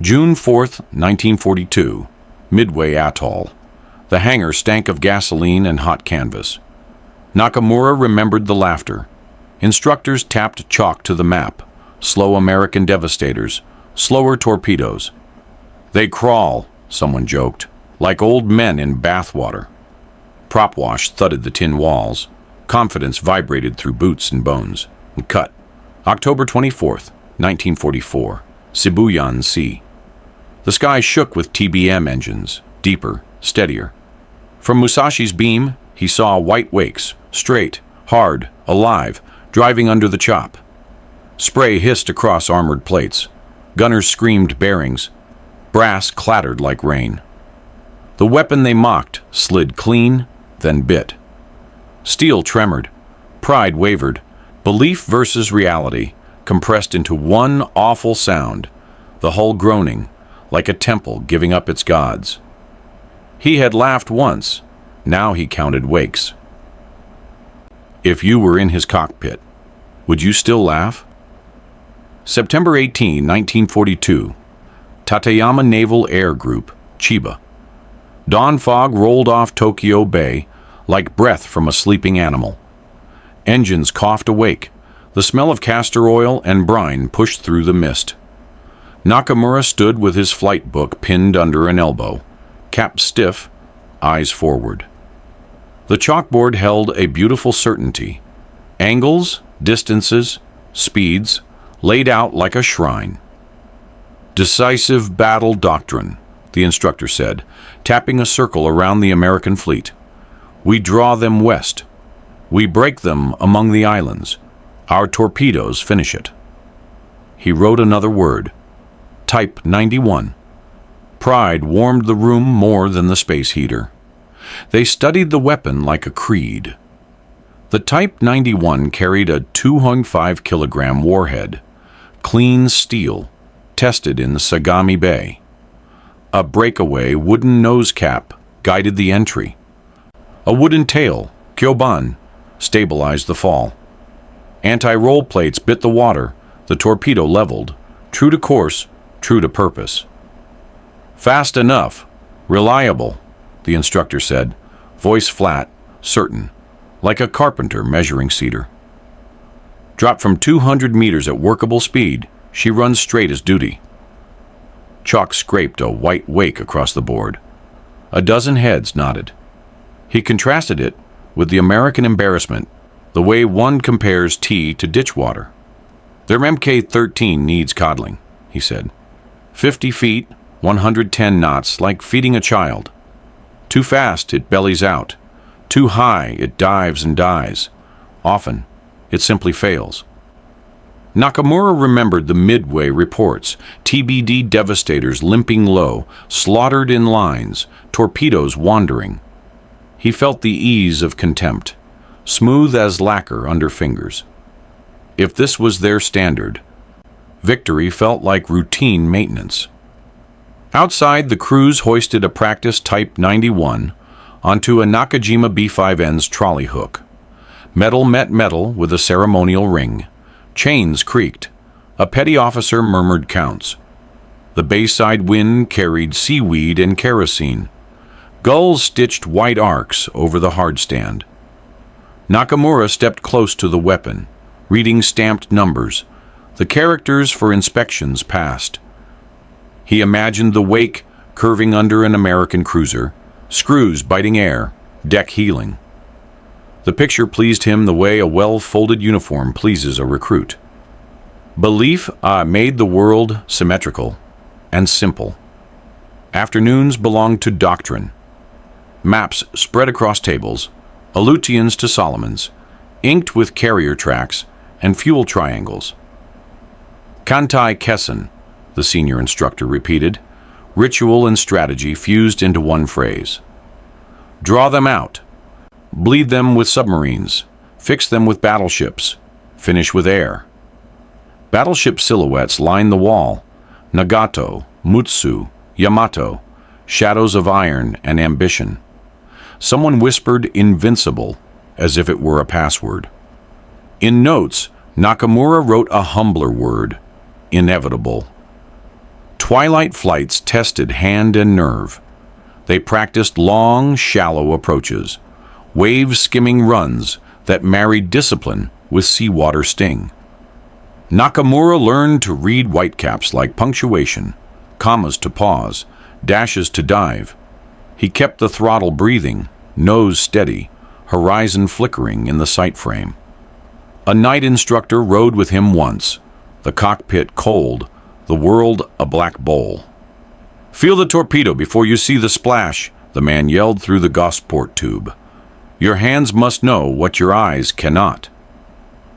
June 4th, 1942, Midway Atoll. The hangar stank of gasoline and hot canvas. Nakamura remembered the laughter. Instructors tapped chalk to the map. Slow American Devastators, slower torpedoes. They crawl, someone joked, like old men in bathwater. Prop wash thudded the tin walls. Confidence vibrated through boots and bones. Cut. October 24th, 1944, Sibuyan Sea. The sky shook with TBM engines, deeper, steadier. From Musashi's beam, he saw white wakes, straight, hard, alive, driving under the chop. Spray hissed across armored plates. Gunners screamed bearings. Brass clattered like rain. The weapon they mocked slid clean, then bit. Steel tremored. Pride wavered. Belief versus reality compressed into one awful sound, the hull groaning, like a temple giving up its gods. He had laughed once. Now he counted wakes. If you were in his cockpit, would you still laugh? September 18, 1942, Tateyama Naval Air Group, Chiba. Dawn fog rolled off Tokyo Bay like breath from a sleeping animal. Engines coughed awake. The smell of castor oil and brine pushed through the mist. Nakamura stood with his flight book pinned under an elbow, cap stiff, eyes forward. The chalkboard held a beautiful certainty. Angles, distances, speeds, laid out like a shrine. Decisive battle doctrine, the instructor said, tapping a circle around the American fleet. We draw them west. We break them among the islands. Our torpedoes finish it. He wrote another word. Type 91. Pride warmed the room more than the space heater. They studied the weapon like a creed. The Type 91 carried a 205-kilogram warhead, clean steel, tested in the Sagami Bay. A breakaway wooden nose cap guided the entry. A wooden tail, kyoban, stabilized the fall. Anti-roll plates bit the water, the torpedo leveled, true to course, true to purpose. Fast enough, reliable, the instructor said, voice flat, certain, like a carpenter measuring cedar. Dropped from 200 meters at workable speed, she runs straight as duty. Chalk scraped a white wake across the board. A dozen heads nodded. He contrasted it with the American embarrassment, the way one compares tea to ditch water. Their Mk-13 needs coddling, he said. 50 feet, 110 knots, like feeding a child. Too fast, it bellies out. Too high, it dives and dies. Often, it simply fails. Nakamura remembered the Midway reports, TBD Devastators limping low, slaughtered in lines, torpedoes wandering. He felt the ease of contempt, smooth as lacquer under fingers. If this was their standard, victory felt like routine maintenance. Outside, the crews hoisted a practice Type 91 onto a Nakajima B5N's trolley hook. Metal met metal with a ceremonial ring. Chains creaked. A petty officer murmured counts. The bayside wind carried seaweed and kerosene. Gulls stitched white arcs over the hardstand. Nakamura stepped close to the weapon, reading stamped numbers. The characters for inspections passed. He imagined the wake curving under an American cruiser, screws biting air, deck heeling. The picture pleased him the way a well-folded uniform pleases a recruit. Belief made the world symmetrical and simple. Afternoons belonged to doctrine. Maps spread across tables, Aleutians to Solomons, inked with carrier tracks and fuel triangles. Kantai Kessen, the senior instructor repeated, ritual and strategy fused into one phrase. Draw them out. Bleed them with submarines. Fix them with battleships. Finish with air. Battleship silhouettes lined the wall. Nagato, Mutsu, Yamato, shadows of iron and ambition. Someone whispered invincible, as if it were a password. In notes, Nakamura wrote a humbler word, inevitable. Twilight flights tested hand and nerve. They practiced long, shallow approaches, wave-skimming runs that married discipline with seawater sting. Nakamura learned to read whitecaps like punctuation, commas to pause, dashes to dive. He kept the throttle breathing, nose steady, horizon flickering in the sight frame. A night instructor rode with him once, the cockpit cold, the world a black bowl. "Feel the torpedo before you see the splash," the man yelled through the Gosport tube. "Your hands must know what your eyes cannot."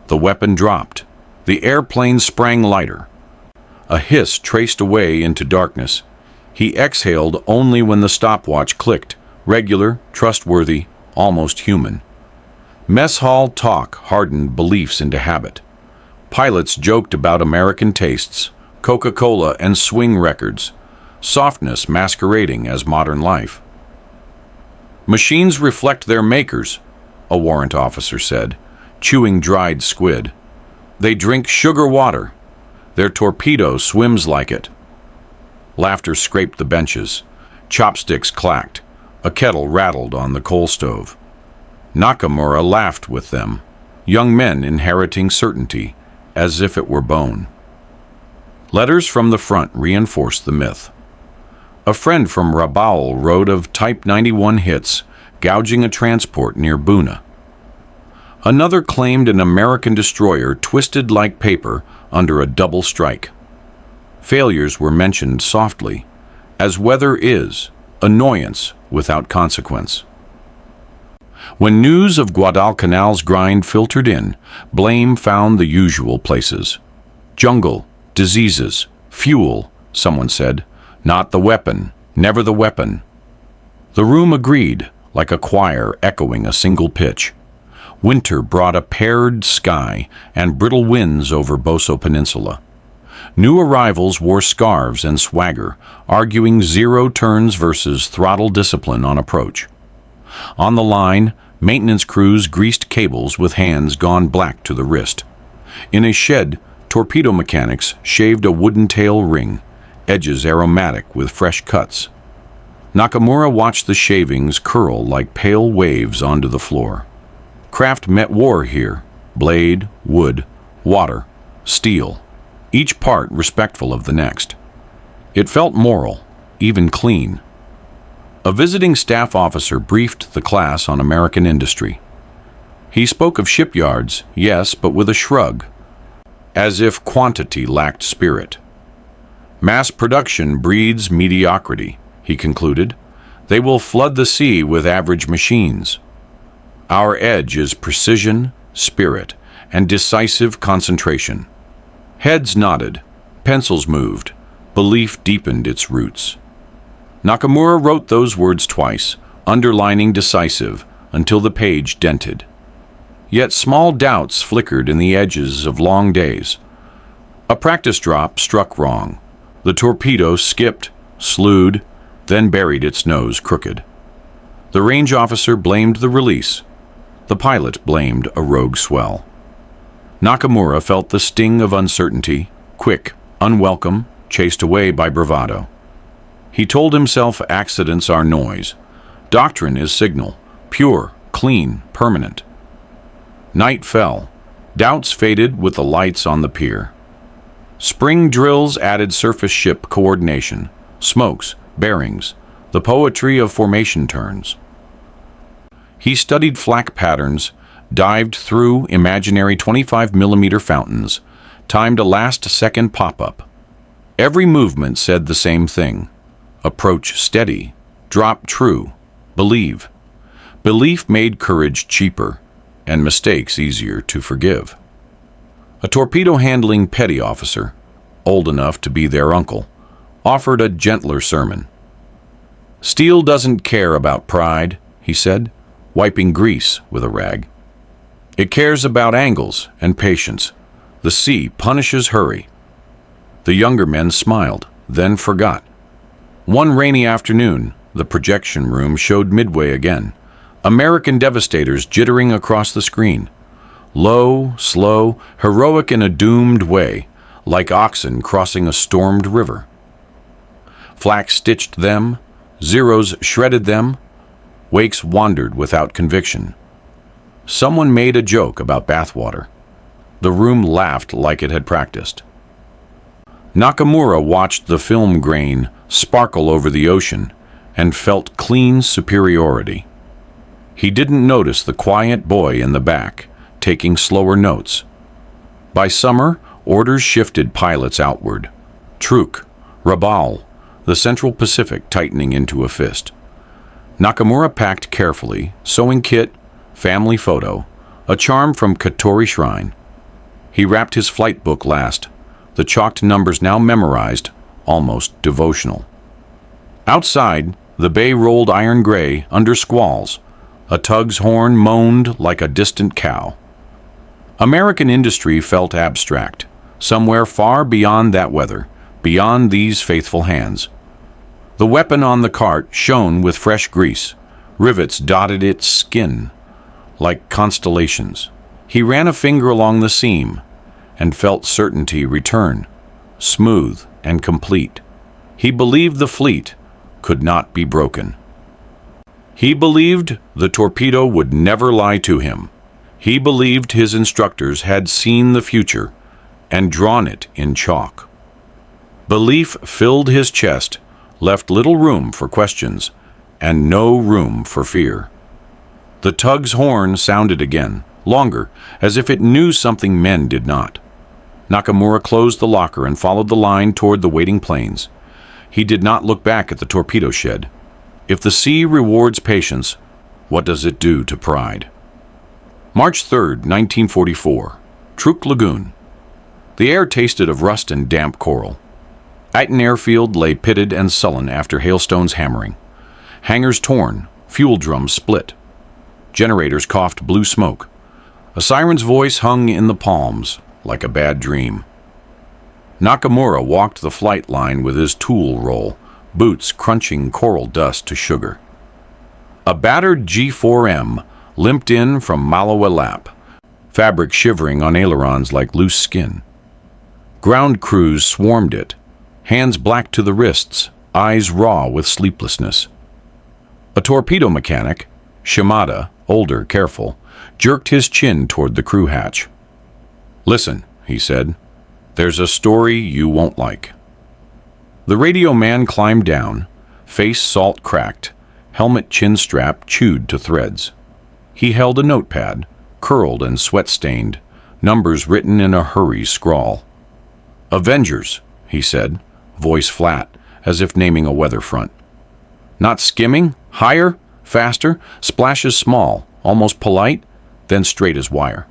The weapon dropped. The airplane sprang lighter. A hiss traced away into darkness. He exhaled only when the stopwatch clicked, regular, trustworthy, almost human. Mess hall talk hardened beliefs into habit. Pilots joked about American tastes, Coca-Cola and swing records, softness masquerading as modern life. "Machines reflect their makers," a warrant officer said, chewing dried squid. "They drink sugar water. Their torpedo swims like it." Laughter scraped the benches. Chopsticks clacked. A kettle rattled on the coal stove. Nakamura laughed with them, young men inheriting certainty, as if it were bone. Letters from the front reinforced the myth. A friend from Rabaul wrote of Type 91 hits gouging a transport near Buna. Another claimed an American destroyer twisted like paper under a double strike. Failures were mentioned softly, as weather is, annoyance without consequence. When news of Guadalcanal's grind filtered in, blame found the usual places. Jungle, diseases, fuel, someone said. Not the weapon, never the weapon. The room agreed, like a choir echoing a single pitch. Winter brought a paired sky and brittle winds over Boso Peninsula. New arrivals wore scarves and swagger, arguing zero turns versus throttle discipline on approach. On the line, maintenance crews greased cables with hands gone black to the wrist. In a shed, torpedo mechanics shaved a wooden tail ring, edges aromatic with fresh cuts. Nakamura watched the shavings curl like pale waves onto the floor. Craft met war here: blade, wood, water, steel, each part respectful of the next. It felt moral, even clean. A visiting staff officer briefed the class on American industry. He spoke of shipyards, yes, but with a shrug, as if quantity lacked spirit. "Mass production breeds mediocrity," he concluded. "They will flood the sea with average machines. Our edge is precision, spirit, and decisive concentration." Heads nodded, pencils moved, belief deepened its roots. Nakamura wrote those words twice, underlining decisive, until the page dented. Yet small doubts flickered in the edges of long days. A practice drop struck wrong. The torpedo skipped, slewed, then buried its nose crooked. The range officer blamed the release. The pilot blamed a rogue swell. Nakamura felt the sting of uncertainty, quick, unwelcome, chased away by bravado. He told himself accidents are noise. Doctrine is signal, pure, clean, permanent. Night fell. Doubts faded with the lights on the pier. Spring drills added surface ship coordination, smokes, bearings, the poetry of formation turns. He studied flak patterns, dived through imaginary 25mm fountains, timed a last-second pop-up. Every movement said the same thing. Approach steady, drop true, believe. Belief made courage cheaper, and mistakes easier to forgive. A torpedo-handling petty officer, old enough to be their uncle, offered a gentler sermon. "Steel doesn't care about pride," he said, wiping grease with a rag. "It cares about angles and patience. The sea punishes hurry." The younger men smiled, then forgot. One rainy afternoon, the projection room showed Midway again, American Devastators jittering across the screen. Low, slow, heroic in a doomed way, like oxen crossing a stormed river. Flak stitched them, zeros shredded them. Wakes wandered without conviction. Someone made a joke about bathwater. The room laughed like it had practiced. Nakamura watched the film grain sparkle over the ocean and felt clean superiority. He didn't notice the quiet boy in the back, taking slower notes. By summer, orders shifted pilots outward. Truk, Rabaul, the Central Pacific tightening into a fist. Nakamura packed carefully, sewing kit, family photo, a charm from Katori Shrine. He wrapped his flight book last, the chalked numbers now memorized, almost devotional. Outside, the bay rolled iron gray under squalls. A tug's horn moaned like a distant cow. American industry felt abstract, somewhere far beyond that weather, beyond these faithful hands. The weapon on the cart shone with fresh grease. Rivets dotted its skin like constellations. He ran a finger along the seam and felt certainty return, smooth and complete. He believed the fleet could not be broken. He believed the Torpedo would never lie to him. He believed his instructors had seen the future and drawn it in chalk. Belief filled his chest, left little room for questions and no room for fear. The tug's horn sounded again, longer, as if it knew something men did not. Nakamura closed the locker and followed the line toward the waiting planes. He did not look back at the torpedo shed. If the sea rewards patience, what does it do to pride? March 3rd, 1944. Truk Lagoon. The air tasted of rust and damp coral. Eiton Airfield lay pitted and sullen after hailstones hammering. Hangars torn, fuel drums split. Generators coughed blue smoke. A siren's voice hung in the palms like a bad dream. Nakamura walked the flight line with his tool roll, boots crunching coral dust to sugar. A battered G4M limped in from Malawi, fabric shivering on ailerons like loose skin. Ground crews swarmed it, hands black to the wrists, eyes raw with sleeplessness. A torpedo mechanic, Shimada, older, careful, jerked his chin toward the crew hatch. "Listen," he said, "there's a story you won't like." The radio man climbed down, face salt cracked, helmet chin strap chewed to threads. He held a notepad, curled and sweat-stained, numbers written in a hurry scrawl. "Avengers," he said, voice flat, as if naming a weather front. "Not skimming? Higher? Faster? Splashes small, almost polite, then straight as wire."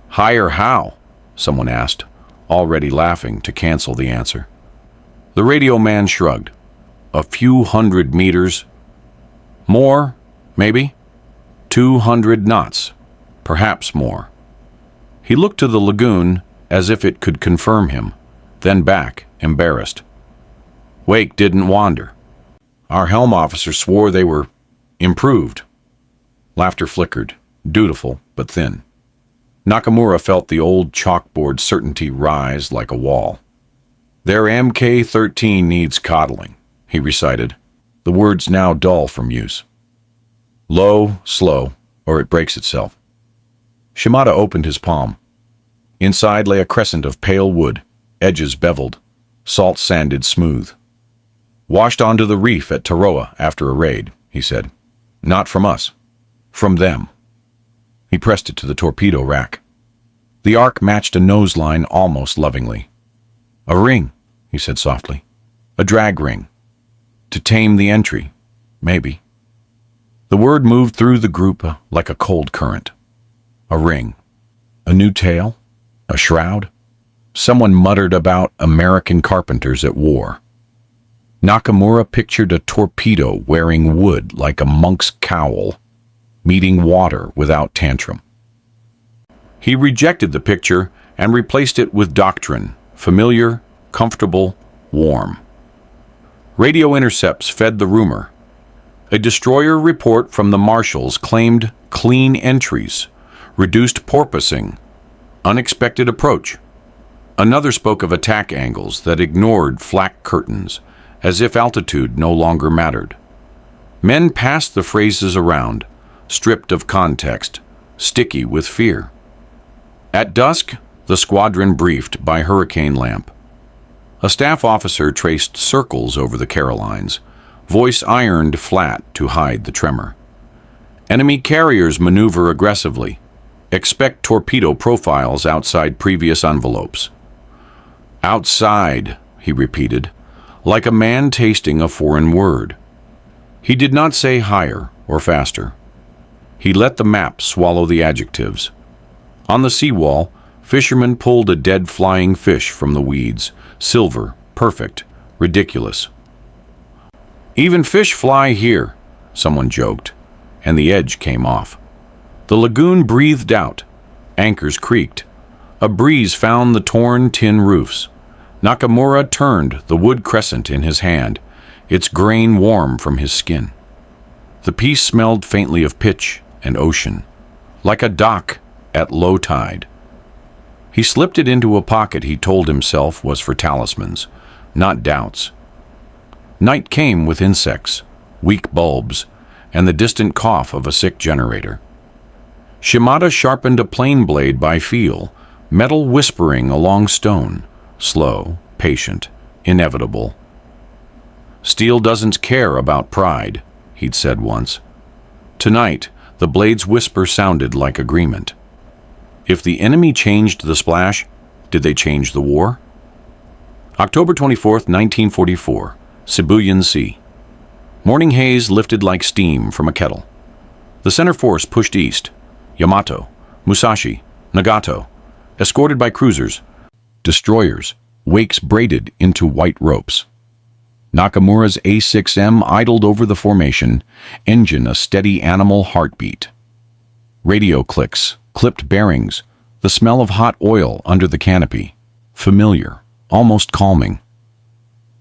"Higher how?" someone asked, already laughing to cancel the answer. The radio man shrugged. "A few 100 meters. More, maybe. 200 knots. Perhaps more." He looked to the lagoon as if it could confirm him, then back, embarrassed. Wake didn't wander. Our helm officer swore they were improved. Laughter flickered, dutiful but thin. Nakamura felt the old chalkboard certainty rise like a wall. "Their MK-13 needs coddling," he recited, the words now dull from use. "Low, slow, or it breaks itself." Shimada opened his palm. Inside lay a crescent of pale wood, edges beveled, salt sanded smooth. "Washed onto the reef at Taroa after a raid," he said. "Not from us. From them." He pressed it to the torpedo rack. The arc matched a nose line almost lovingly. "A ring," he said softly. "A drag ring. To tame the entry, maybe." The word moved through the group like a cold current. A ring. A new tail? A shroud? Someone muttered about American carpenters at war. Nakamura pictured a torpedo wearing wood like a monk's cowl, meeting water without tantrum. He rejected the picture and replaced it with doctrine, familiar, comfortable, warm. Radio intercepts fed the rumor. A destroyer report from the marshals claimed clean entries, reduced porpoising, unexpected approach. Another spoke of attack angles that ignored flak curtains, as if altitude no longer mattered. Men passed the phrases around, stripped of context, sticky with fear. At dusk, the squadron briefed by hurricane lamp. A staff officer traced circles over the Carolines, voice ironed flat to hide the tremor. Enemy carriers maneuver aggressively. Expect torpedo profiles outside previous envelopes. Outside, he repeated, like a man tasting a foreign word. He did not say higher or faster. He let the map swallow the adjectives. On the seawall, fishermen pulled a dead flying fish from the weeds, silver, perfect, ridiculous. "Even fish fly here," someone joked, and the edge came off. The lagoon breathed out. Anchors creaked. A breeze found the torn tin roofs. Nakamura turned the wood crescent in his hand, its grain warm from his skin. The piece smelled faintly of pitch and ocean, like a dock at low tide. He slipped it into a pocket he told himself was for talismans, not doubts. Night came with insects, weak bulbs, and the distant cough of a sick generator. Shimada sharpened a plane blade by feel, metal whispering along stone, slow, patient, inevitable. "Steel doesn't care about pride," he'd said once. Tonight, the blade's whisper sounded like agreement. If the enemy changed the splash, did they change the war? October 24th, 1944, Sibuyan Sea. Morning haze lifted like steam from a kettle. The center force pushed east. Yamato, Musashi, Nagato, escorted by cruisers, destroyers, wakes braided into white ropes. Nakamura's A6M idled over the formation, engine a steady animal heartbeat. Radio clicks, clipped bearings, the smell of hot oil under the canopy, familiar, almost calming.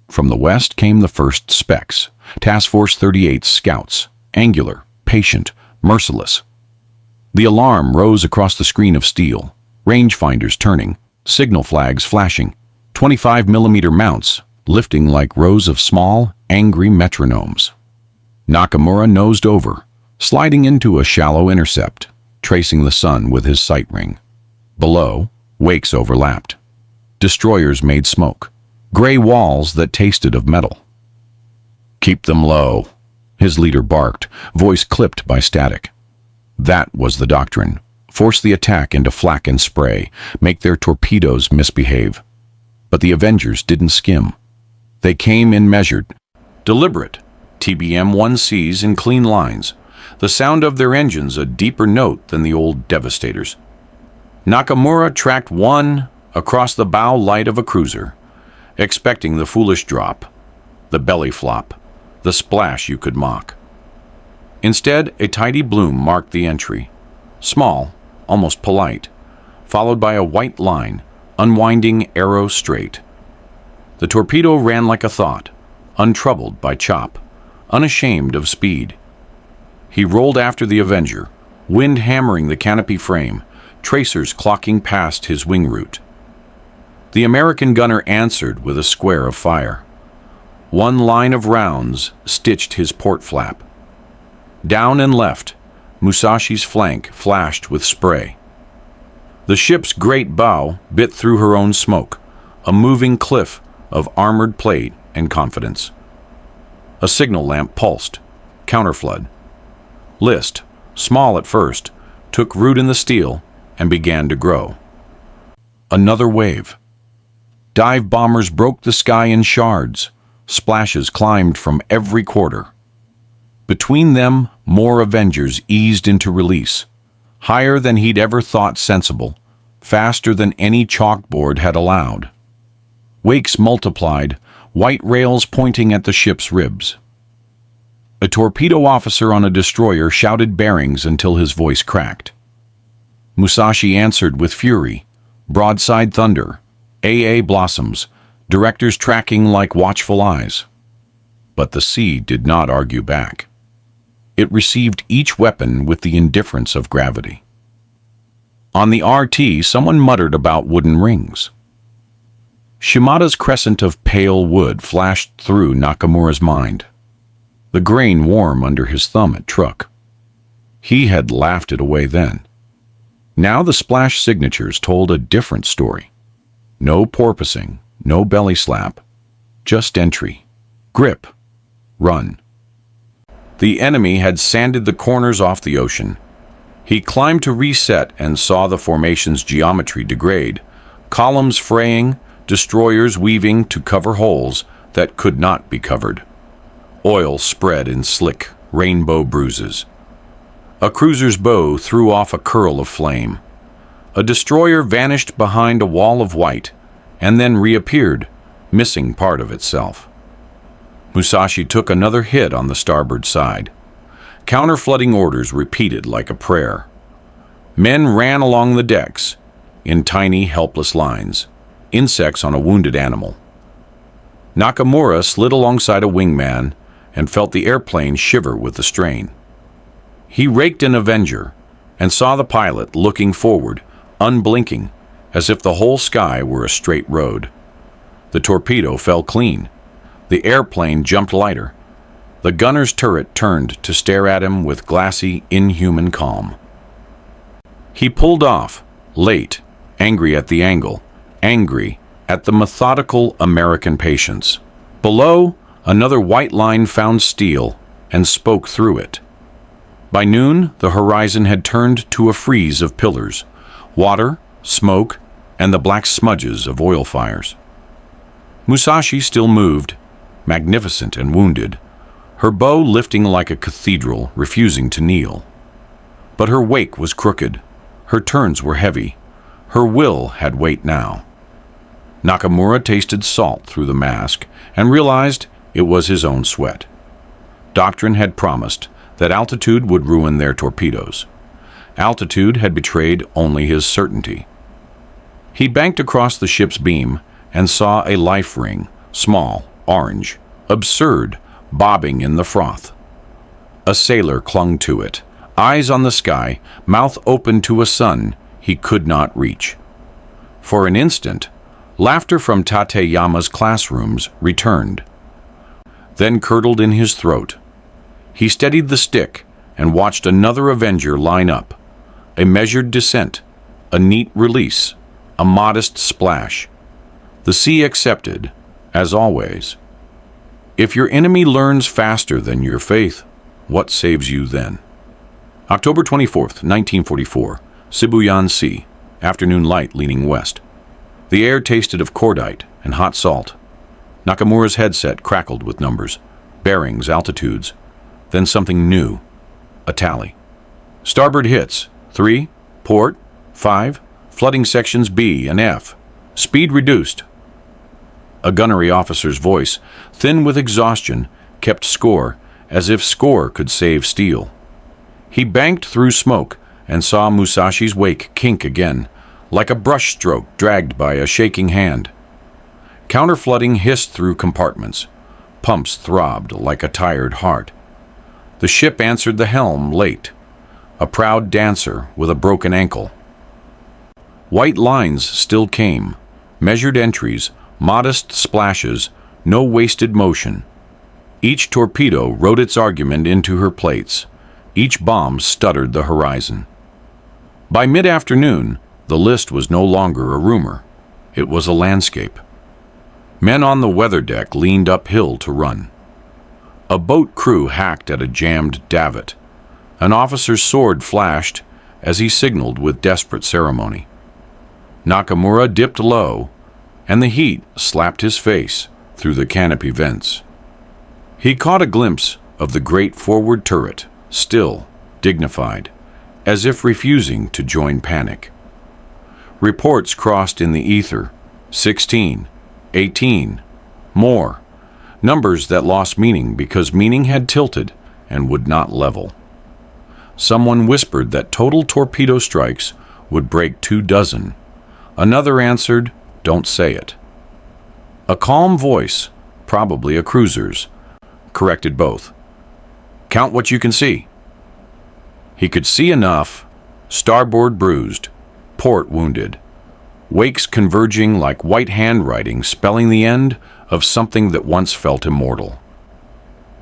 From the west came the first specks, Task Force 38's scouts, angular, patient, merciless. The alarm rose across the screen of steel, rangefinders turning, signal flags flashing, 25mm mounts lifting like rows of small, angry metronomes. Nakamura nosed over, sliding into a shallow intercept, tracing the sun with his sight ring. Below, wakes overlapped. Destroyers made smoke, gray walls that tasted of metal. "Keep them low," his leader barked, voice clipped by static. That was the doctrine. Force the attack into flak and spray, make their torpedoes misbehave. But the Avengers didn't skim. They came in measured, deliberate, TBM-1Cs in clean lines, the sound of their engines a deeper note than the old Devastators. Nakamura tracked one across the bow light of a cruiser, expecting the foolish drop, the belly flop, the splash you could mock. Instead, a tidy bloom marked the entry, small, almost polite, followed by a white line, unwinding arrow straight. The torpedo ran like a thought, untroubled by chop, unashamed of speed. He rolled after the Avenger, wind hammering the canopy frame, tracers clocking past his wing route. The American gunner answered with a square of fire. One line of rounds stitched his port flap. Down and left, Musashi's flank flashed with spray. The ship's great bow bit through her own smoke, a moving cliff of armored plate and confidence. A signal lamp pulsed, counterflood. List, small at first, took root in the steel and began to grow. Another wave. Dive bombers broke the sky in shards. Splashes climbed from every quarter. Between them, more Avengers eased into release, higher than he'd ever thought sensible, faster than any chalkboard had allowed. Wakes multiplied, white rails pointing at the ship's ribs. A torpedo officer on a destroyer shouted bearings until his voice cracked. Musashi answered with fury, broadside thunder, AA blossoms, directors tracking like watchful eyes. But the sea did not argue back. It received each weapon with the indifference of gravity. On the RT, someone muttered about wooden rings. Shimada's crescent of pale wood flashed through Nakamura's mind, the grain warm under his thumb at truck. He had laughed it away then. Now the splash signatures told a different story. No porpoising, no belly slap, just entry, grip, run. The enemy had sanded the corners off the ocean. He climbed to reset and saw the formation's geometry degrade, columns fraying, destroyers weaving to cover holes that could not be covered. Oil spread in slick, rainbow bruises. A cruiser's bow threw off a curl of flame. A destroyer vanished behind a wall of white and then reappeared, missing part of itself. Musashi took another hit on the starboard side. Counter-flooding orders repeated like a prayer. Men ran along the decks, in tiny, helpless lines, insects on a wounded animal. Nakamura slid alongside a wingman and felt the airplane shiver with the strain. He raked an Avenger and saw the pilot looking forward, unblinking, as if the whole sky were a straight road. The torpedo fell clean. The airplane jumped lighter. The gunner's turret turned to stare at him with glassy, inhuman calm. He pulled off, late, angry at the angle, angry at the methodical American patience. Below, another white line found steel and spoke through it. By noon, the horizon had turned to a frieze of pillars, water, smoke, and the black smudges of oil fires. Musashi still moved, magnificent and wounded, her bow lifting like a cathedral, refusing to kneel. But her wake was crooked, her turns were heavy, her will had weight now. Nakamura tasted salt through the mask and realized it was his own sweat. Doctrine had promised that altitude would ruin their torpedoes. Altitude had betrayed only his certainty. He banked across the ship's beam and saw a life ring, small, orange, absurd, bobbing in the froth. A sailor clung to it, eyes on the sky, mouth open to a sun he could not reach. For an instant, laughter from Tateyama's classrooms returned, then curdled in his throat. He steadied the stick and watched another Avenger line up. A measured descent, a neat release, a modest splash. The sea accepted, as always. If your enemy learns faster than your faith, what saves you then? October 24th, 1944, Sibuyan Sea, afternoon light leaning west. The air tasted of cordite and hot salt. Nakamura's headset crackled with numbers, bearings, altitudes, then something new, a tally. Starboard hits, 3, port, 5, flooding sections B and F, speed reduced. A gunnery officer's voice, thin with exhaustion, kept score, as if score could save steel. He banked through smoke and saw Musashi's wake kink again, like a brushstroke dragged by a shaking hand. Counterflooding hissed through compartments. Pumps throbbed like a tired heart. The ship answered the helm late, a proud dancer with a broken ankle. White lines still came, measured entries, modest splashes, no wasted motion. Each torpedo wrote its argument into her plates. Each bomb stuttered the horizon. By mid-afternoon, the list was no longer a rumor. It was a landscape. Men on the weather deck leaned uphill to run. A boat crew hacked at a jammed davit. An officer's sword flashed as he signaled with desperate ceremony. Nakamura dipped low, and the heat slapped his face through the canopy vents. He caught a glimpse of the great forward turret, still, dignified, as if refusing to join panic. Reports crossed in the ether, 16, 18, more, numbers that lost meaning because meaning had tilted and would not level. Someone whispered that total torpedo strikes would break 24. Another answered, "Don't say it." A calm voice, probably a cruiser's, corrected both. "Count what you can see." He could see enough: starboard bruised, port wounded, wakes converging like white handwriting spelling the end of something that once felt immortal.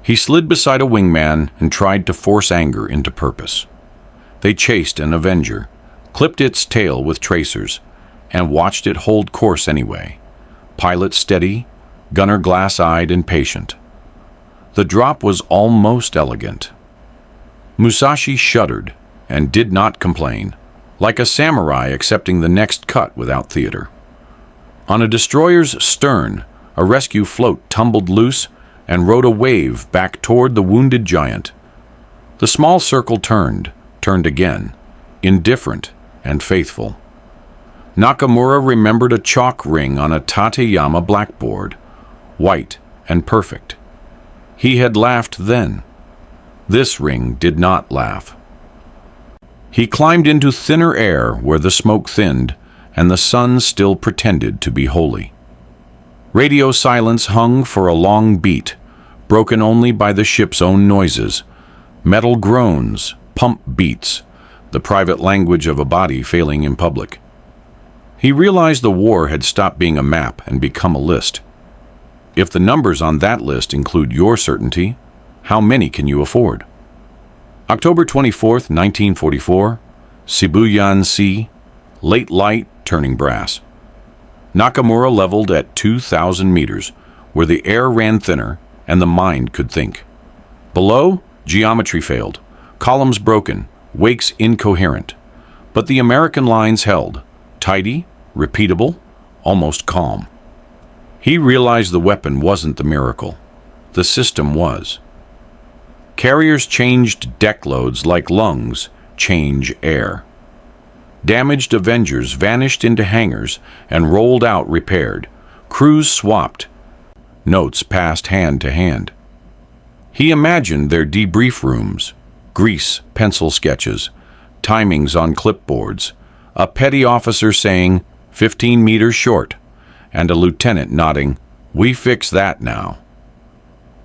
He slid beside a wingman and tried to force anger into purpose. They chased an Avenger, clipped its tail with tracers, and watched it hold course anyway. Pilot steady, gunner glass-eyed and patient. The drop was almost elegant. Musashi shuddered and did not complain, like a samurai accepting the next cut without theater. On a destroyer's stern, a rescue float tumbled loose and rode a wave back toward the wounded giant. The small circle turned again, indifferent and faithful. Nakamura remembered a chalk ring on a Tateyama blackboard, white and perfect. He had laughed then. This ring did not laugh. He climbed into thinner air where the smoke thinned and the sun still pretended to be holy. Radio silence hung for a long beat, broken only by the ship's own noises, metal groans, pump beats, the private language of a body failing in public. He realized the war had stopped being a map and become a list. If the numbers on that list include your certainty, how many can you afford? October 24th, 1944, Shibuyan Sea, late light turning brass. Nakamura leveled at 2,000 meters, where the air ran thinner and the mind could think. Below, geometry failed, columns broken, wakes incoherent. But the American lines held, tidy, repeatable, almost calm. He realized the weapon wasn't the miracle. The system was. Carriers changed deck loads like lungs change air. Damaged Avengers vanished into hangars and rolled out repaired. Crews swapped. Notes passed hand to hand. He imagined their debrief rooms, grease pencil sketches, timings on clipboards, a petty officer saying, 15 meters short, and a lieutenant nodding, we fix that now.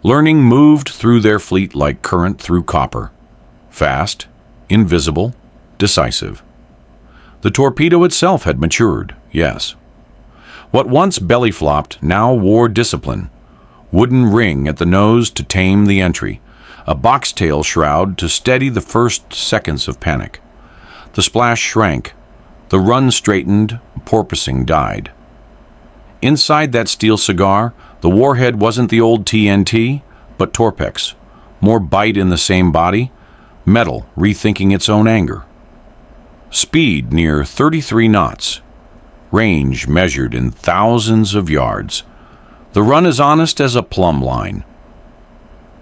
Learning moved through their fleet like current through copper. Fast, invisible, decisive. The Torpedo itself had matured, yes. What once belly-flopped now wore discipline. Wooden ring at the nose to tame the entry. A box-tail shroud to steady the first seconds of panic. The splash shrank. The run straightened, porpoising died. Inside that steel cigar, the warhead wasn't the old TNT, but Torpex. More bite in the same body, metal rethinking its own anger. Speed near 33 knots. Range measured in thousands of yards. The run as honest as a plumb line.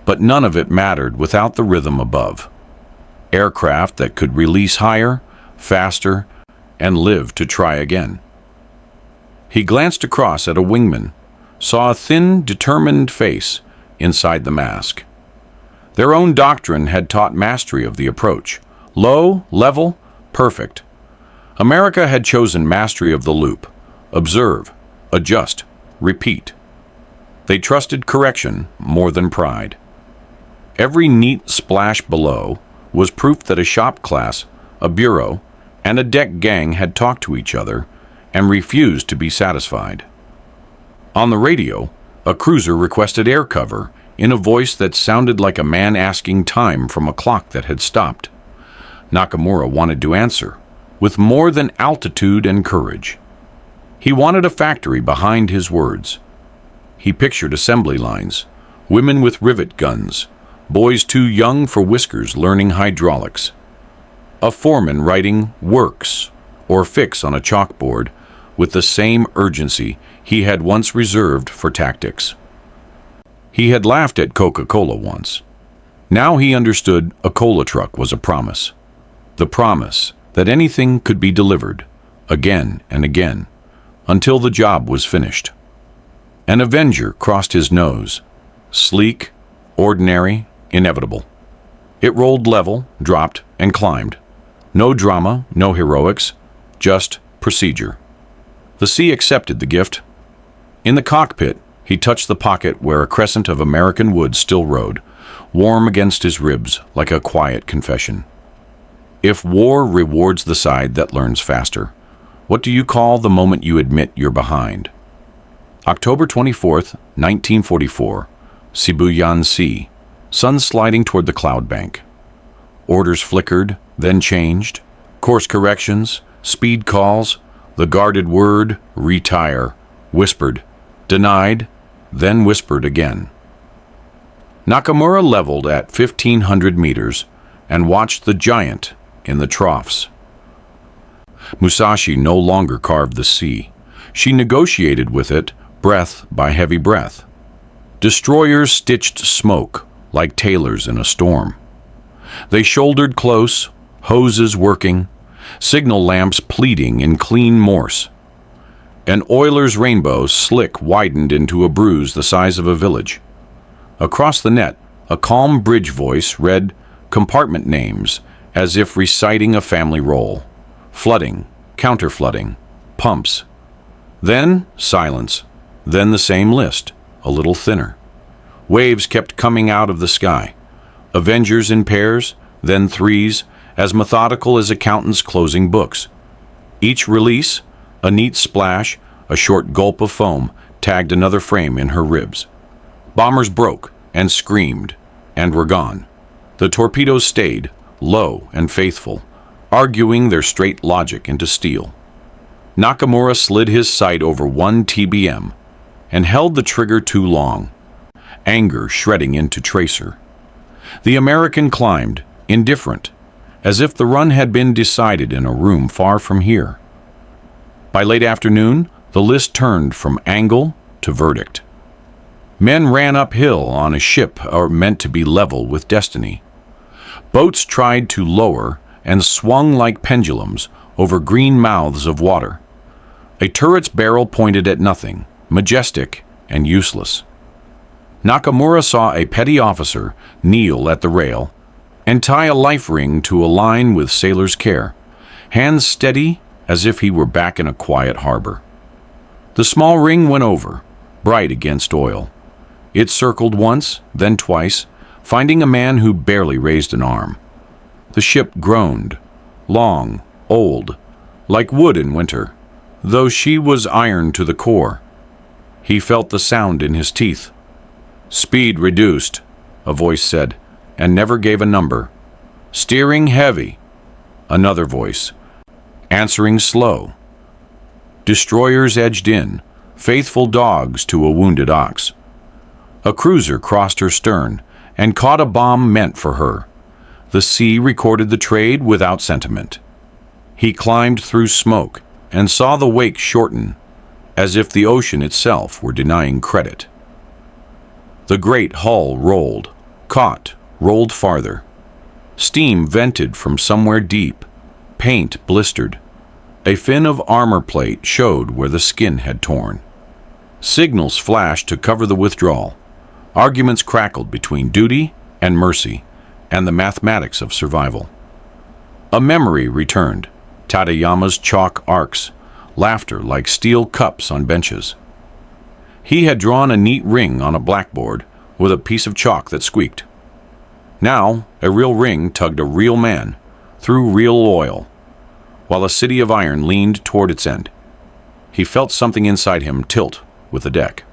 But none of it mattered without the rhythm above. Aircraft that could release higher, faster, and live to try again. He glanced across at a wingman, saw a thin, determined face inside the mask. Their own doctrine had taught mastery of the approach. Low, level, perfect. America had chosen mastery of the loop. Observe, adjust, repeat. They trusted correction more than pride. Every neat splash below was proof that a shop class, a bureau, and a deck gang had talked to each other and refused to be satisfied. On the radio, a cruiser requested air cover in a voice that sounded like a man asking time from a clock that had stopped. Nakamura wanted to answer, with more than altitude and courage. He wanted a factory behind his words. He pictured assembly lines, women with rivet guns, boys too young for whiskers learning hydraulics. A foreman writing works or fix on a chalkboard with the same urgency he had once reserved for tactics. He had laughed at Coca-Cola once. Now he understood a cola truck was a promise. The promise that anything could be delivered, again and again, until the job was finished. An Avenger crossed his nose, sleek, ordinary, inevitable. It rolled level, dropped, and climbed. No drama, no heroics, just procedure. The sea accepted the gift. In the cockpit, he touched the pocket where a crescent of American wood still rode, warm against his ribs like a quiet confession. If war rewards the side that learns faster, What do you call the moment you admit you're behind? October 24th, 1944, Sibuyan Sea. Sun sliding toward the cloud bank. Orders flickered, then changed. Course corrections, speed calls, the guarded word, retire, whispered, denied, then whispered again. Nakamura leveled at 1,500 meters and watched the giant in the troughs. Musashi no longer carved the sea. She negotiated with it, breath by heavy breath. Destroyers stitched smoke like tailors in a storm. They shouldered close, hoses working, signal lamps pleading in clean Morse. An oiler's rainbow slick widened into a bruise the size of a village. Across the net, a calm bridge voice read compartment names as if reciting a family roll. Flooding, counter-flooding, pumps. Then silence, then the same list, a little thinner. Waves kept coming out of the sky. Avengers in pairs, then threes, as methodical as accountants closing books. Each release, a neat splash, a short gulp of foam, tagged another frame in her ribs. Bombers broke and screamed and were gone. The torpedoes stayed, low and faithful, arguing their straight logic into steel. Nakamura slid his sight over 1 TBM and held the trigger too long, anger shredding into tracer. The American climbed, indifferent, as if the run had been decided in a room far from here. By late afternoon, the list turned from angle to verdict. Men ran uphill on a ship meant to be level with destiny. Boats tried to lower and swung like pendulums over green mouths of water. A turret's barrel pointed at nothing, majestic and useless. Nakamura saw a petty officer kneel at the rail and tie a life ring to a line with sailor's care, hands steady as if he were back in a quiet harbor. The small ring went over, bright against oil. It circled once, then twice, finding a man who barely raised an arm. The ship groaned, long, old, like wood in winter, though she was iron to the core. He felt the sound in his teeth. Speed reduced, a voice said, and never gave a number. Steering heavy, another voice. Answering slow. Destroyers edged in, faithful dogs to a wounded ox. A cruiser crossed her stern and caught a bomb meant for her. The sea recorded the trade without sentiment. He climbed through smoke and saw the wake shorten, as if the ocean itself were denying credit. The great hull rolled, caught, rolled farther. Steam vented from somewhere deep, paint blistered. A fin of armor plate showed where the skin had torn. Signals flashed to cover the withdrawal. Arguments crackled between duty and mercy and the mathematics of survival. A memory returned, Tadayama's chalk arcs, laughter like steel cups on benches. He had drawn a neat ring on a blackboard with a piece of chalk that squeaked. Now, a real ring tugged a real man through real oil, while a city of iron leaned toward its end. He felt something inside him tilt with the deck.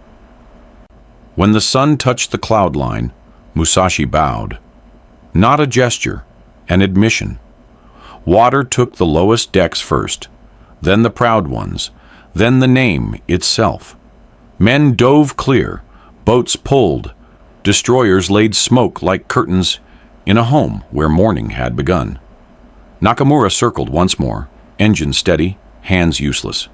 When the sun touched the cloud line, Musashi bowed. Not a gesture, an admission. Water took the lowest decks first, then the proud ones, then the name itself. Men dove clear, boats pulled, destroyers laid smoke like curtains in a home where morning had begun. Nakamura circled once more, engine steady, hands useless.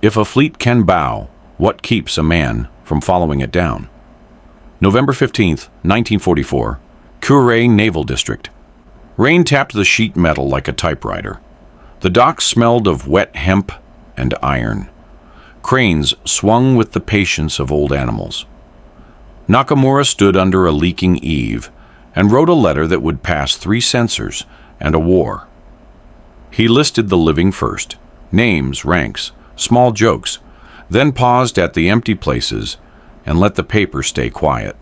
If a fleet can bow, what keeps a man from following it down? November 15th, 1944, Kure Naval District. Rain tapped the sheet metal like a typewriter. The docks smelled of wet hemp and iron. Cranes swung with the patience of old animals. Nakamura stood under a leaking eave and wrote a letter that would pass 3 censors and a war. He listed the living first, names, ranks, small jokes, then paused at the empty places and let the paper stay quiet.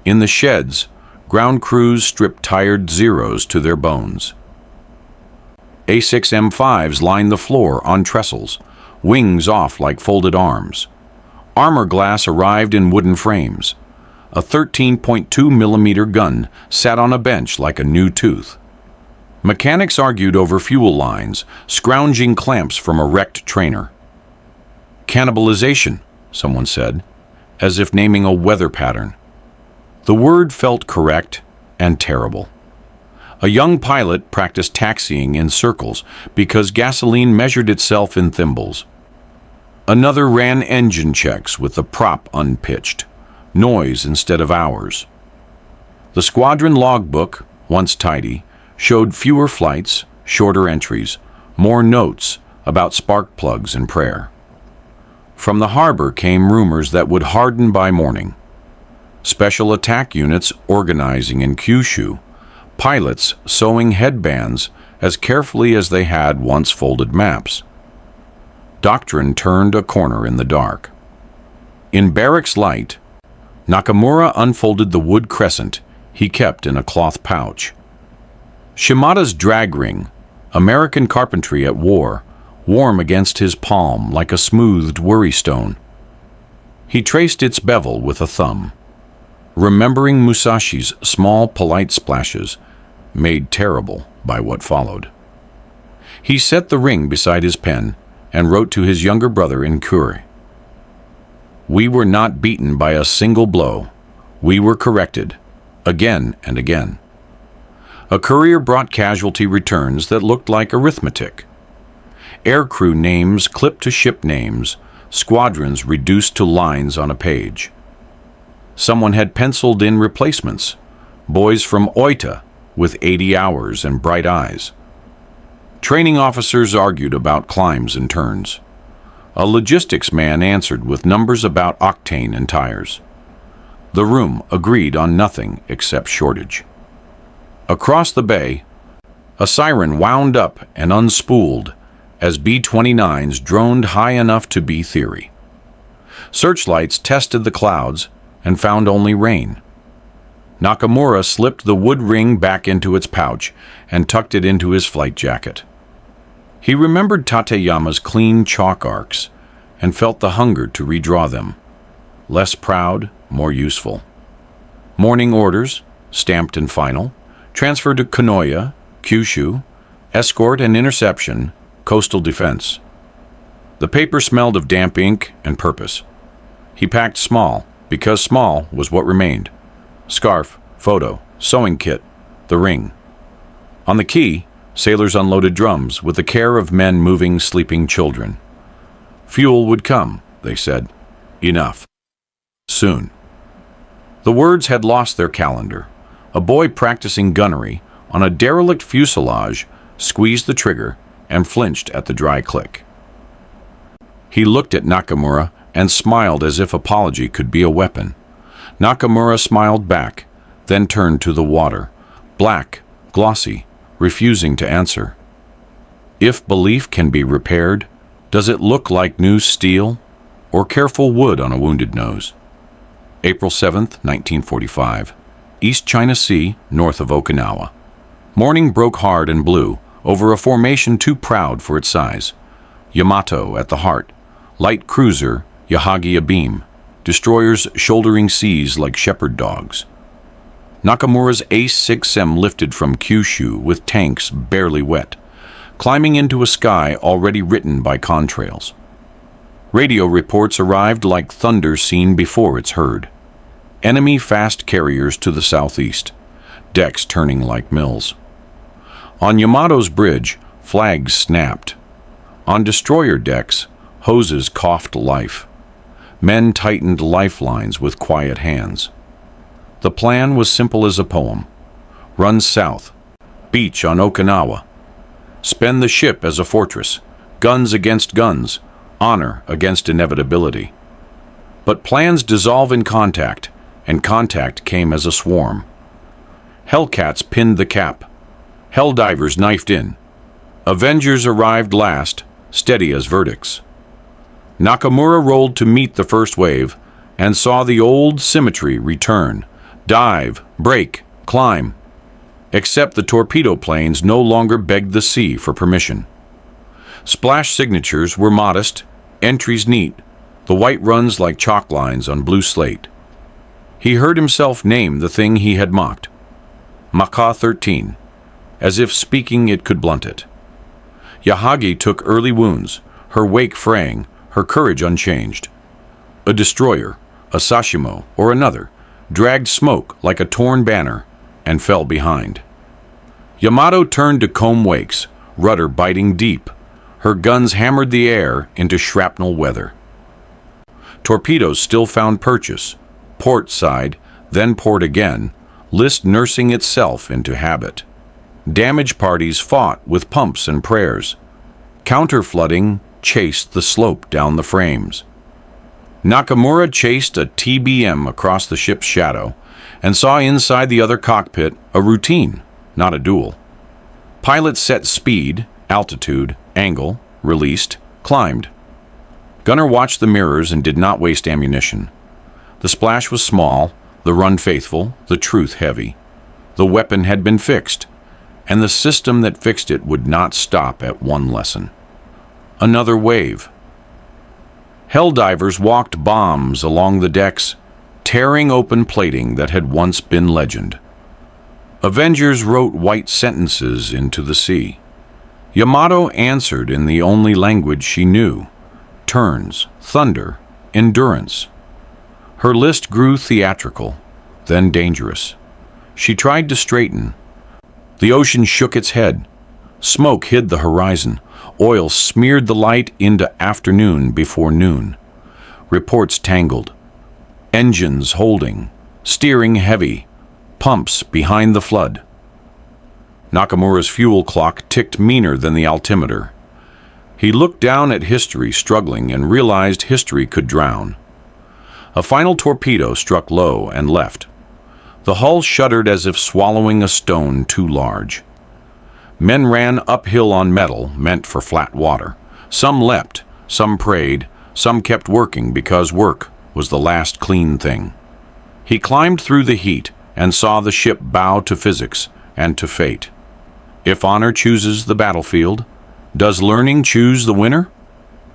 In the sheds, ground crews stripped tired zeros to their bones. A6M5s lined the floor on trestles, wings off like folded arms. Armor glass arrived in wooden frames. A 13.2 millimeter gun sat on a bench like a new tooth. Mechanics argued over fuel lines, scrounging clamps from a wrecked trainer. Cannibalization, someone said, as if naming a weather pattern. The word felt correct and terrible. A young pilot practiced taxiing in circles because gasoline measured itself in thimbles. Another ran engine checks with the prop unpitched, noise instead of hours. The squadron logbook, once tidy, showed fewer flights, shorter entries, more notes about spark plugs and prayer. From the harbor came rumors that would harden by morning. Special attack units organizing in Kyushu, pilots sewing headbands as carefully as they had once folded maps. Doctrine turned a corner in the dark. In barracks light, Nakamura unfolded the wood crescent he kept in a cloth pouch. Shimada's drag ring, American carpentry at war, warm against his palm like a smoothed worrystone. He traced its bevel with a thumb, remembering Musashi's small, polite splashes, made terrible by what followed. He set the ring beside his pen and wrote to his younger brother in Kure. We were not beaten by a single blow. We were corrected, again and again. A courier brought casualty returns that looked like arithmetic. Aircrew names clipped to ship names, squadrons reduced to lines on a page. Someone had penciled in replacements, boys from Oita with 80 hours and bright eyes. Training officers argued about climbs and turns. A logistics man answered with numbers about octane and tires. The room agreed on nothing except shortage. Across the bay, a siren wound up and unspooled as B-29s droned high enough to be theory. Searchlights tested the clouds and found only rain. Nakamura slipped the wood ring back into its pouch and tucked it into his flight jacket. He remembered Tateyama's clean chalk arcs and felt the hunger to redraw them. Less proud, more useful. Morning orders, stamped and final, transfer to Kanoya, Kyushu, escort and interception, coastal defense. The paper smelled of damp ink and purpose. He packed small, because small was what remained. Scarf, photo, sewing kit, the ring. On the quay, sailors unloaded drums with the care of men moving sleeping children. Fuel would come, they said. Enough. Soon. The words had lost their calendar. A boy practicing gunnery on a derelict fuselage squeezed the trigger and flinched at the dry click. He looked at Nakamura and smiled as if apology could be a weapon. Nakamura smiled back, then turned to the water, black, glossy, refusing to answer. If belief can be repaired, does it look like new steel or careful wood on a wounded nose? April 7th, 1945. East China Sea, north of Okinawa. Morning broke hard and blue over a formation too proud for its size. Yamato at the heart, light cruiser Yahagi abeam, destroyers shouldering seas like shepherd dogs. Nakamura's A6M lifted from Kyushu with tanks barely wet, climbing into a sky already written by contrails. Radio reports arrived like thunder seen before it's heard. Enemy fast carriers to the southeast, decks turning like mills. On Yamato's bridge, flags snapped. On destroyer decks, hoses coughed life. Men tightened lifelines with quiet hands. The plan was simple as a poem. Run south. Beach on Okinawa. Spend the ship as a fortress. Guns against guns. Honor against inevitability. But plans dissolve in contact, and contact came as a swarm. Hellcats pinned the cap. Helldivers knifed in. Avengers arrived last, steady as verdicts. Nakamura rolled to meet the first wave and saw the old symmetry return. Dive, break, climb. Except the torpedo planes no longer begged the sea for permission. Splash signatures were modest, entries neat, the white runs like chalk lines on blue slate. He heard himself name the thing he had mocked. Macaw 13, as if speaking it could blunt it. Yahagi took early wounds, her wake fraying, her courage unchanged. A destroyer, a Sashimo or another, dragged smoke like a torn banner and fell behind. Yamato turned to comb wakes, rudder biting deep. Her guns hammered the air into shrapnel weather. Torpedoes still found purchase, port side, then port again, list nursing itself into habit. Damage parties fought with pumps and prayers. Counter-flooding chased the slope down the frames. Nakamura chased a TBM across the ship's shadow and saw inside the other cockpit a routine, not a duel. Pilots set speed, altitude, angle, released, climbed. Gunner watched the mirrors and did not waste ammunition. The splash was small, the run faithful, the truth heavy. The weapon had been fixed, and the system that fixed it would not stop at one lesson. Another wave. Helldivers walked bombs along the decks, tearing open plating that had once been legend. Avengers wrote white sentences into the sea. Yamato answered in the only language she knew: turns, thunder, endurance. Her list grew theatrical, then dangerous. She tried to straighten. The ocean shook its head. Smoke hid the horizon. Oil smeared the light into afternoon before noon. Reports tangled. Engines holding, steering heavy, pumps behind the flood. Nakamura's fuel clock ticked meaner than the altimeter. He looked down at history struggling and realized history could drown. A final torpedo struck low and left. The hull shuddered as if swallowing a stone too large. Men ran uphill on metal meant for flat water. Some leapt, some prayed, some kept working because work was the last clean thing. He climbed through the heat and saw the ship bow to physics and to fate. If honor chooses the battlefield, does learning choose the winner?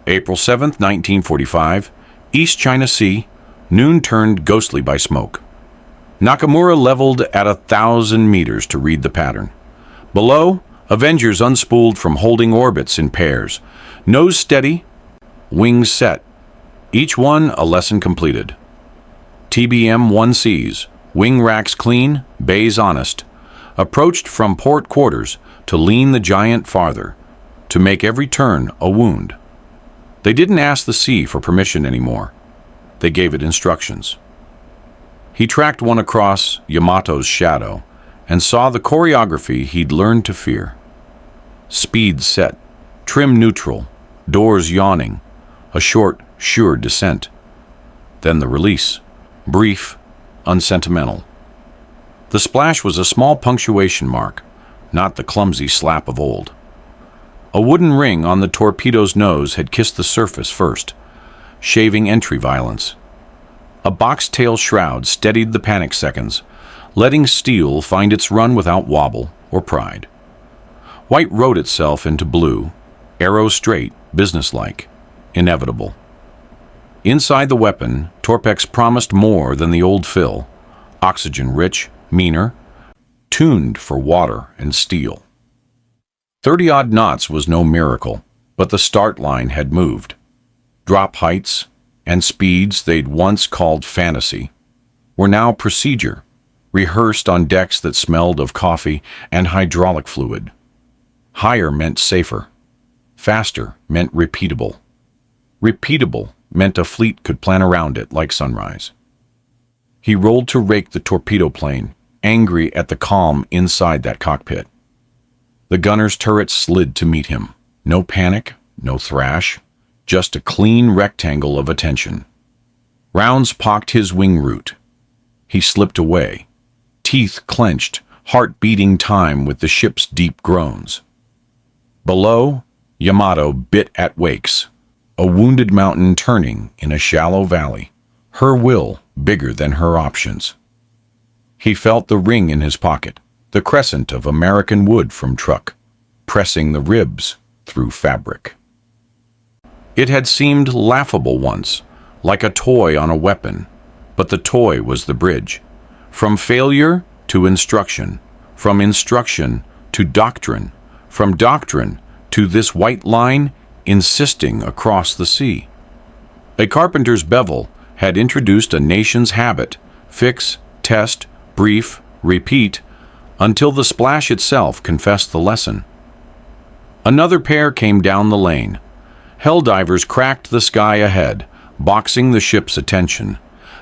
April 7th, 1945, East China Sea, noon turned ghostly by smoke. Nakamura leveled at 1,000 meters to read the pattern. Below, Avengers unspooled from holding orbits in pairs. Nose steady, wings set. Each one a lesson completed. TBM 1Cs, wing racks clean, bays honest. Approached from port quarters to lean the giant farther, to make every turn a wound. They didn't ask the sea for permission anymore. They gave it instructions. He tracked one across Yamato's shadow and saw the choreography he'd learned to fear. Speed set, trim neutral, doors yawning, a short, sure descent. Then the release, brief, unsentimental. The splash was a small punctuation mark, not the clumsy slap of old. A wooden ring on the torpedo's nose had kissed the surface first, shaving entry violence. A box-tail shroud steadied the panic seconds, letting steel find its run without wobble or pride. White wrote itself into blue, arrow straight, businesslike, inevitable. Inside the weapon, Torpex promised more than the old fill, oxygen-rich, meaner, tuned for water and steel. 30-odd knots was no miracle, but the start line had moved. Drop heights and speeds they'd once called fantasy were now procedure, rehearsed on decks that smelled of coffee and hydraulic fluid. Higher meant safer. Faster meant repeatable. Repeatable meant a fleet could plan around it like sunrise. He rolled to rake the torpedo plane, angry at the calm inside that cockpit. The gunner's turret slid to meet him. No panic, no thrash, just a clean rectangle of attention. Rounds pocked his wing root. He slipped away, teeth clenched, heart beating time with the ship's deep groans. Below, Yamato bit at wakes, a wounded mountain turning in a shallow valley, her will bigger than her options. He felt the ring in his pocket, the crescent of American wood from truck, pressing the ribs through fabric. It had seemed laughable once, like a toy on a weapon, but the toy was the bridge. From failure to instruction, from instruction to doctrine, from doctrine to this white line insisting across the sea. A carpenter's bevel had introduced a nation's habit: fix, test, brief, repeat, until the splash itself confessed the lesson. Another pair came down the lane. Helldivers cracked the sky ahead, boxing the ship's attention.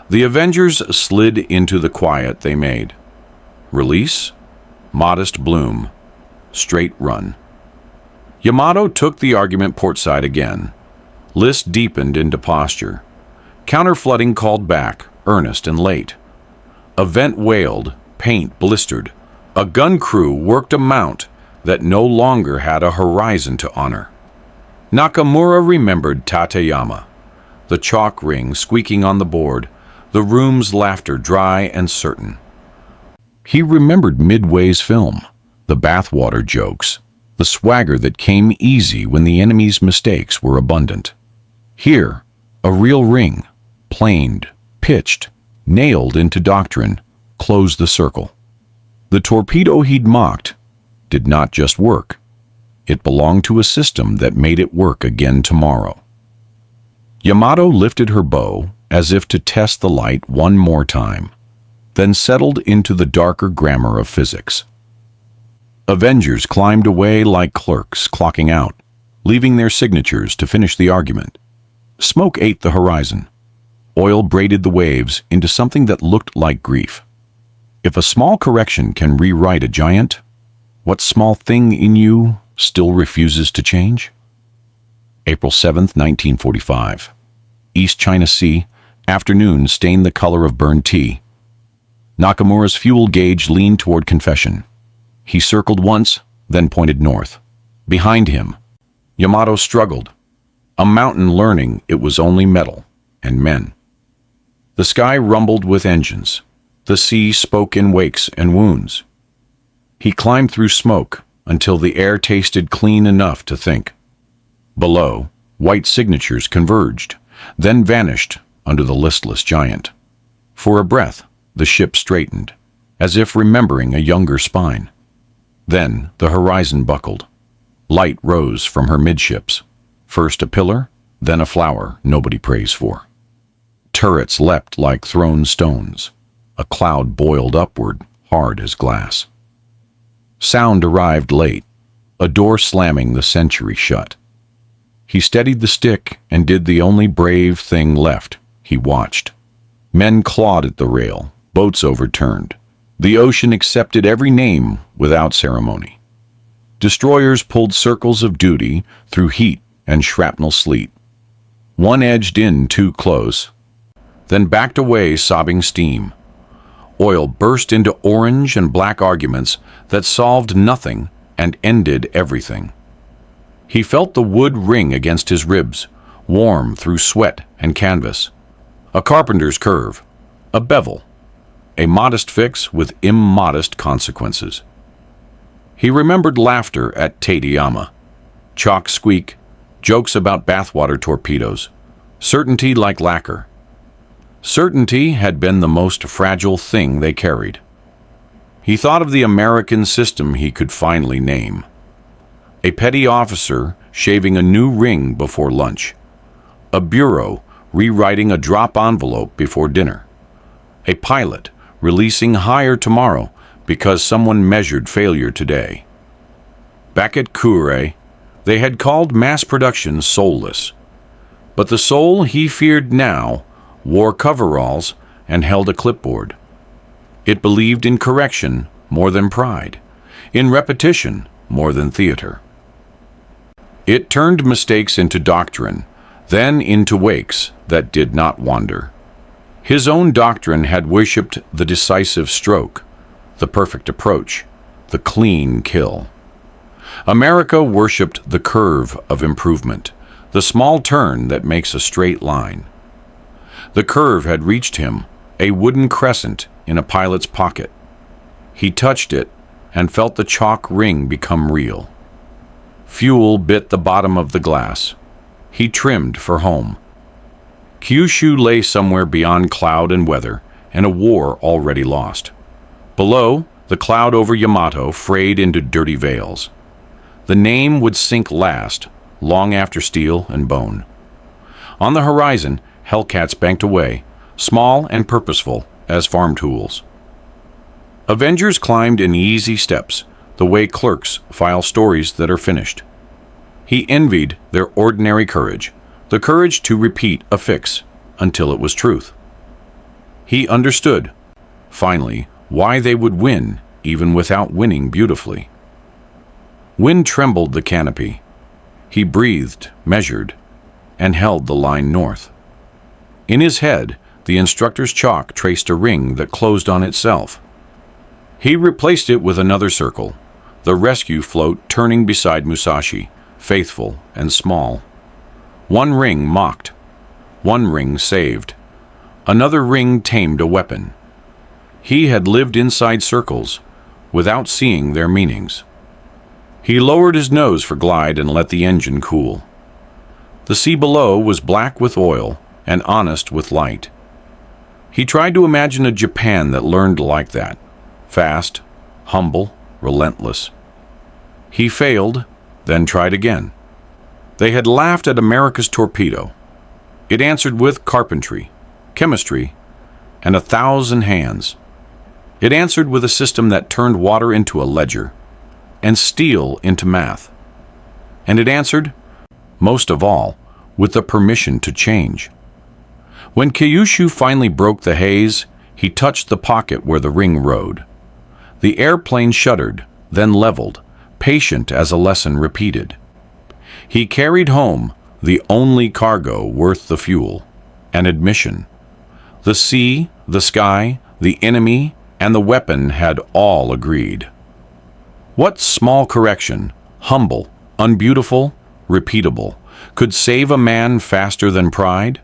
The Avengers slid into the quiet they made. Release, modest bloom, straight run. Yamato took the argument portside again. List deepened into posture. Counterflooding called back, earnest and late. A vent wailed, paint blistered. A gun crew worked a mount that no longer had a horizon to honor. Nakamura remembered Tateyama, the chalk ring squeaking on the board, the room's laughter dry and certain. He remembered Midway's film, the bathwater jokes, the swagger that came easy when the enemy's mistakes were abundant. Here, a real ring, planed, pitched, nailed into doctrine, closed the circle. The torpedo he'd mocked did not just work. It belonged to a system that made it work again tomorrow. Yamato lifted her bow as if to test the light one more time, then settled into the darker grammar of physics. Avengers climbed away like clerks clocking out, leaving their signatures to finish the argument. Smoke ate the horizon. Oil braided the waves into something that looked like grief. If a small correction can rewrite a giant, what small thing in you still refuses to change? April 7th, 1945. East China Sea, afternoon stained the color of burned tea. Nakamura's fuel gauge leaned toward confession. He circled once, then pointed north. Behind him, Yamato struggled, a mountain learning it was only metal and men. The sky rumbled with engines. The sea spoke in wakes and wounds. He climbed through smoke until the air tasted clean enough to think. Below, white signatures converged, then vanished under the listless giant. For a breath, the ship straightened, as if remembering a younger spine. Then the horizon buckled. Light rose from her midships, first a pillar, then a flower nobody prays for. Turrets leapt like thrown stones. A cloud boiled upward, hard as glass. Sound arrived late, a door slamming the century shut. He steadied the stick and did the only brave thing left. He watched. Men clawed at the rail, boats overturned. The ocean accepted every name without ceremony. Destroyers pulled circles of duty through heat and shrapnel sleet. One edged in too close, then backed away sobbing steam. Oil burst into orange and black arguments that solved nothing and ended everything. He felt the wood ring against his ribs, warm through sweat and canvas. A carpenter's curve, a bevel, a modest fix with immodest consequences. He remembered laughter at Tateyama, chalk squeak, jokes about bathwater torpedoes, certainty like lacquer. Certainty had been the most fragile thing they carried. He thought of the American system he could finally name. A petty officer shaving a new ring before lunch. A bureau rewriting a drop envelope before dinner. A pilot releasing higher tomorrow because someone measured failure today. Back at Kure, they had called mass production soulless. But the soul he feared now wore coveralls and held a clipboard. It believed in correction more than pride, in repetition more than theater. It turned mistakes into doctrine, then into wakes that did not wander. His own doctrine had worshipped the decisive stroke, the perfect approach, the clean kill. America worshipped the curve of improvement, the small turn that makes a straight line. The curve had reached him, a wooden crescent in a pilot's pocket. He touched it, and felt the chalk ring become real. Fuel bit the bottom of the glass. He trimmed for home. Kyushu lay somewhere beyond cloud and weather, and a war already lost. Below, the cloud over Yamato frayed into dirty veils. The name would sink last, long after steel and bone. On the horizon, Hellcats banked away, small and purposeful as farm tools. Avengers climbed in easy steps, the way clerks file stories that are finished. He envied their ordinary courage, the courage to repeat a fix until it was truth. He understood, finally, why they would win even without winning beautifully. Wind trembled the canopy. He breathed, measured, and held the line north. In his head, the instructor's chalk traced a ring that closed on itself. He replaced it with another circle, the rescue float turning beside Musashi, faithful and small. One ring mocked. One ring saved. Another ring tamed a weapon. He had lived inside circles, without seeing their meanings. He lowered his nose for glide and let the engine cool. The sea below was black with oil and honest with light. He tried to imagine a Japan that learned like that, fast, humble, relentless. He failed, then tried again. They had laughed at America's torpedo. It answered with carpentry, chemistry, and 1,000 hands. It answered with a system that turned water into a ledger and steel into math. And it answered, most of all, with the permission to change. When Kyushu finally broke the haze, he touched the pocket where the ring rode. The airplane shuddered, then leveled, patient as a lesson repeated. He carried home the only cargo worth the fuel, an admission. The sea, the sky, the enemy, and the weapon had all agreed. What small correction, humble, unbeautiful, repeatable, could save a man faster than pride?